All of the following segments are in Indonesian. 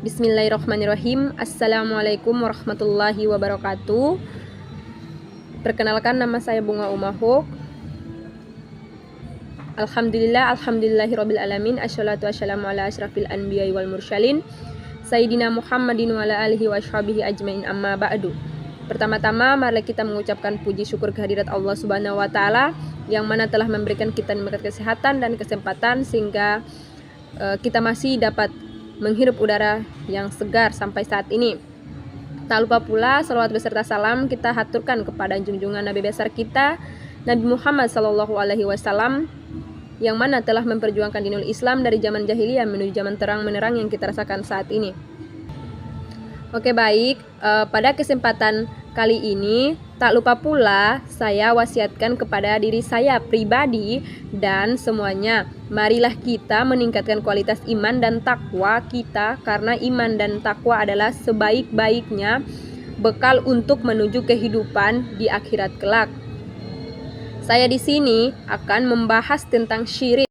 Bismillahirrahmanirrahim. Assalamualaikum warahmatullahi wabarakatuh. Perkenalkan, nama saya Bunga Umahuk. Alhamdulillahirabbil alamin. Assalatu wassalamu ala asyrafil anbiya'i wal mursalin Sayyidina Muhammadin wa ala alihi wa ashabihi ajmain, amma ba'du. Pertama-tama mari kita mengucapkan puji syukur kehadirat Allah Subhanahu wa taala yang mana telah memberikan kita nikmat kesehatan dan kesempatan sehingga kita masih dapat menghirup udara yang segar sampai saat ini. Tak lupa pula salawat beserta salam kita haturkan kepada junjungan Nabi besar kita, Nabi Muhammad SAW, yang mana telah memperjuangkan dinul Islam dari zaman jahiliyah menuju zaman terang menerang yang kita rasakan saat ini. Oke, baik, pada kesempatan kali ini tak lupa pula saya wasiatkan kepada diri saya pribadi dan semuanya, marilah kita meningkatkan kualitas iman dan takwa kita, karena iman dan takwa adalah sebaik-baiknya bekal untuk menuju kehidupan di akhirat kelak. Saya di sini akan membahas tentang syirik.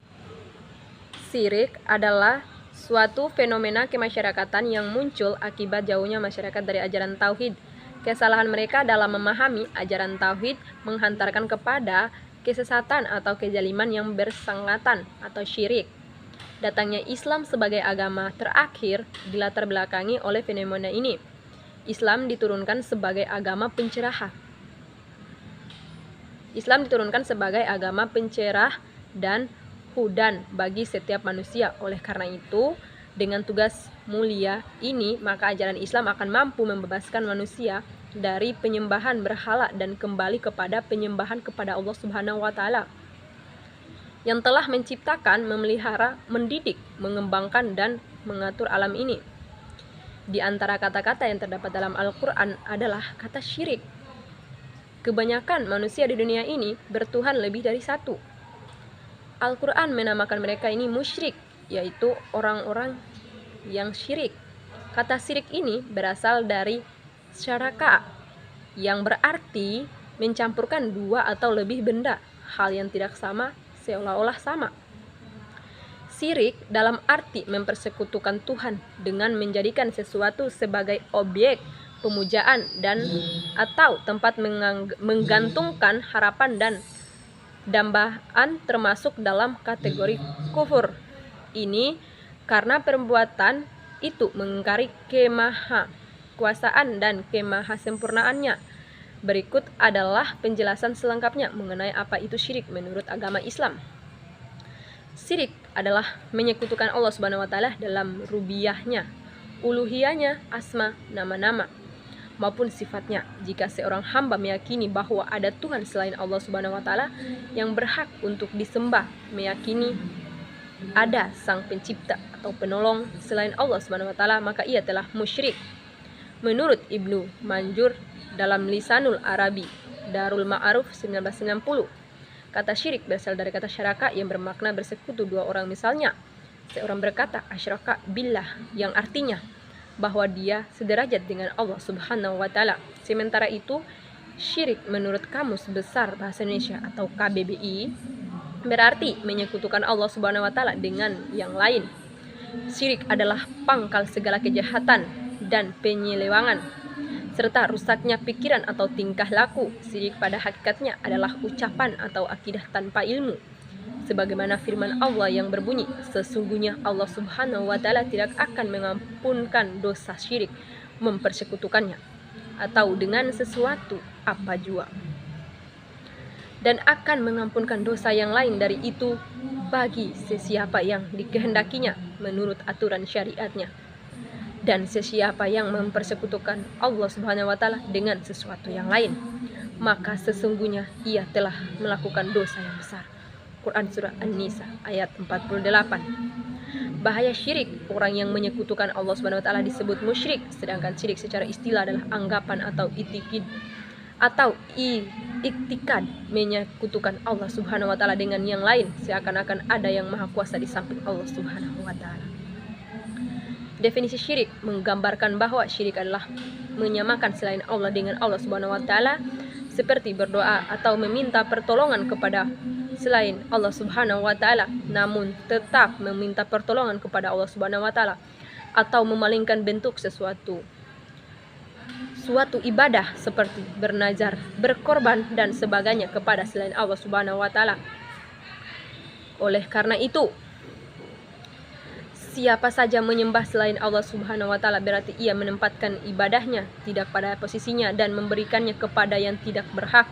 Syirik adalah suatu fenomena kemasyarakatan yang muncul akibat jauhnya masyarakat dari ajaran tauhid. Kesalahan mereka dalam memahami ajaran tauhid menghantarkan kepada kesesatan atau kezaliman yang bersangatan atau syirik. Datangnya Islam sebagai agama terakhir dilatar belakangi oleh fenomena ini. Islam diturunkan sebagai agama pencerah. Islam diturunkan sebagai agama pencerah dan hudan bagi setiap manusia. Oleh karena itu, dengan tugas mulia ini, maka ajaran Islam akan mampu membebaskan manusia dari penyembahan berhala dan kembali kepada penyembahan kepada Allah Subhanahu wa taala yang telah menciptakan, memelihara, mendidik, mengembangkan dan mengatur alam ini. Di antara kata-kata yang terdapat dalam Al-Qur'an adalah kata syirik. Kebanyakan manusia di dunia ini bertuhan lebih dari satu. Al-Qur'an menamakan mereka ini musyrik, yaitu orang-orang yang syirik. Kata syirik ini berasal dari syaraka, yang berarti mencampurkan dua atau lebih benda, hal yang tidak sama seolah-olah sama. Syirik dalam arti mempersekutukan Tuhan dengan menjadikan sesuatu sebagai objek pemujaan dan atau tempat menggantungkan harapan dan dambaan, termasuk dalam kategori kufur. Ini karena perbuatan itu mengingkari kemahakuasaan dan kemahasempurnaannya. Berikut adalah penjelasan selengkapnya mengenai apa itu syirik menurut agama Islam. Syirik adalah menyekutukan Allah Subhanahu wa taala dalam rububiyahnya, uluhiyahnya, asma, nama-nama maupun sifatnya. Jika seorang hamba meyakini bahwa ada Tuhan selain Allah Subhanahu wa taala yang berhak untuk disembah, meyakini ada sang pencipta atau penolong selain Allah Subhanahu wa taala, maka ia telah musyrik. Menurut Ibnu Manjur dalam Lisanul Arabi Darul Ma'aruf 1990, kata syirik berasal dari kata syaraka yang bermakna bersekutu dua orang. Misalnya, seorang berkata asyraka billah, yang artinya bahwa dia sederajat dengan Allah Subhanahu wa taala. Sementara itu, syirik menurut Kamus Besar Bahasa Indonesia atau KBBI berarti menyekutukan Allah Subhanahu wa taala dengan yang lain. Syirik adalah pangkal segala kejahatan dan penyelewangan serta rusaknya pikiran atau tingkah laku. Syirik pada hakikatnya adalah ucapan atau akidah tanpa ilmu. Sebagaimana firman Allah yang berbunyi, sesungguhnya Allah Subhanahu wa taala tidak akan mengampunkan dosa syirik mempersekutukannya atau dengan sesuatu apa jua, dan akan mengampunkan dosa yang lain dari itu bagi sesiapa yang dikehendakinya menurut aturan syariatnya. Dan sesiapa yang mempersekutukan Allah Subhanahu wa taala dengan sesuatu yang lain, maka sesungguhnya ia telah melakukan dosa yang besar. Quran Surah An-Nisa ayat 48. Bahaya syirik, orang yang menyekutukan Allah Subhanahu wa taala disebut musyrik, sedangkan syirik secara istilah adalah anggapan atau iktikad menyekutukan Allah Subhanahu wa taala dengan yang lain, seakan-akan ada yang maha kuasa di samping Allah Subhanahu wa taala. Definisi syirik menggambarkan bahwa syirik adalah menyamakan selain Allah dengan Allah Subhanahu wa taala, seperti berdoa atau meminta pertolongan kepada selain Allah Subhanahu wa taala, namun tetap meminta pertolongan kepada Allah Subhanahu wa taala atau memalingkan bentuk suatu ibadah seperti bernazar, berkorban dan sebagainya kepada selain Allah Subhanahu wa taala. Oleh karena itu, siapa saja menyembah selain Allah Subhanahu wa taala berarti ia menempatkan ibadahnya tidak pada posisinya dan memberikannya kepada yang tidak berhak.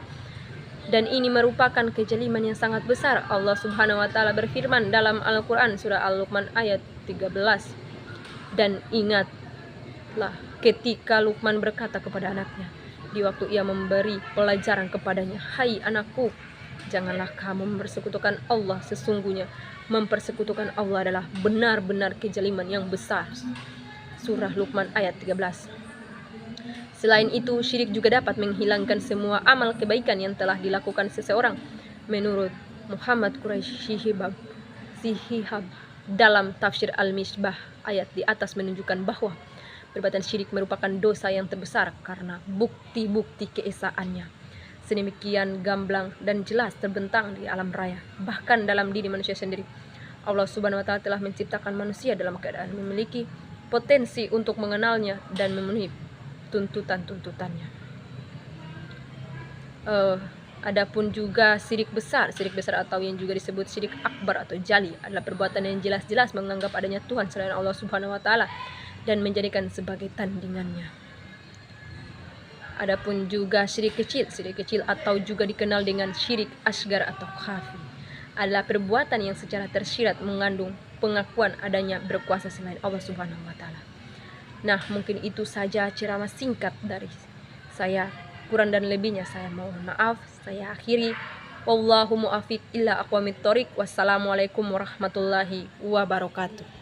Dan ini merupakan kezaliman yang sangat besar. Allah Subhanahu wa taala berfirman dalam Al-Qur'an surah Al-Luqman ayat 13. Dan ingatlah ketika Luqman berkata kepada anaknya di waktu ia memberi pelajaran kepadanya, "Hai anakku, janganlah kamu mempersekutukan Allah, sesungguhnya mempersekutukan Allah adalah benar-benar kezaliman yang besar." Surah Luqman ayat 13. Selain itu, syirik juga dapat menghilangkan semua amal kebaikan yang telah dilakukan seseorang. Menurut Muhammad Quraisy Shihab dalam tafsir Al-Misbah, ayat di atas menunjukkan bahwa perbuatan syirik merupakan dosa yang terbesar karena bukti-bukti keesaannya sedemikian gamblang dan jelas terbentang di alam raya, bahkan dalam diri manusia sendiri. Allah Subhanahu wa taala telah menciptakan manusia dalam keadaan memiliki potensi untuk mengenalnya dan memenuhi tuntutan-tuntutannya. Adapun juga syirik besar atau yang juga disebut syirik akbar atau jali adalah perbuatan yang jelas-jelas menganggap adanya Tuhan selain Allah Subhanahu wa taala dan menjadikan sebagai tandingannya. Adapun juga syirik kecil atau juga dikenal dengan syirik asgar atau khafi adalah perbuatan yang secara tersirat mengandung pengakuan adanya berkuasa selain Allah Subhanahu wa taala. Nah, mungkin itu saja ceramah singkat dari saya. Kurang dan lebihnya saya mohon maaf. Saya akhiri. Wallahu muwaffiq ila aqwamit thoriq. Wassalamualaikum warahmatullahi wabarakatuh.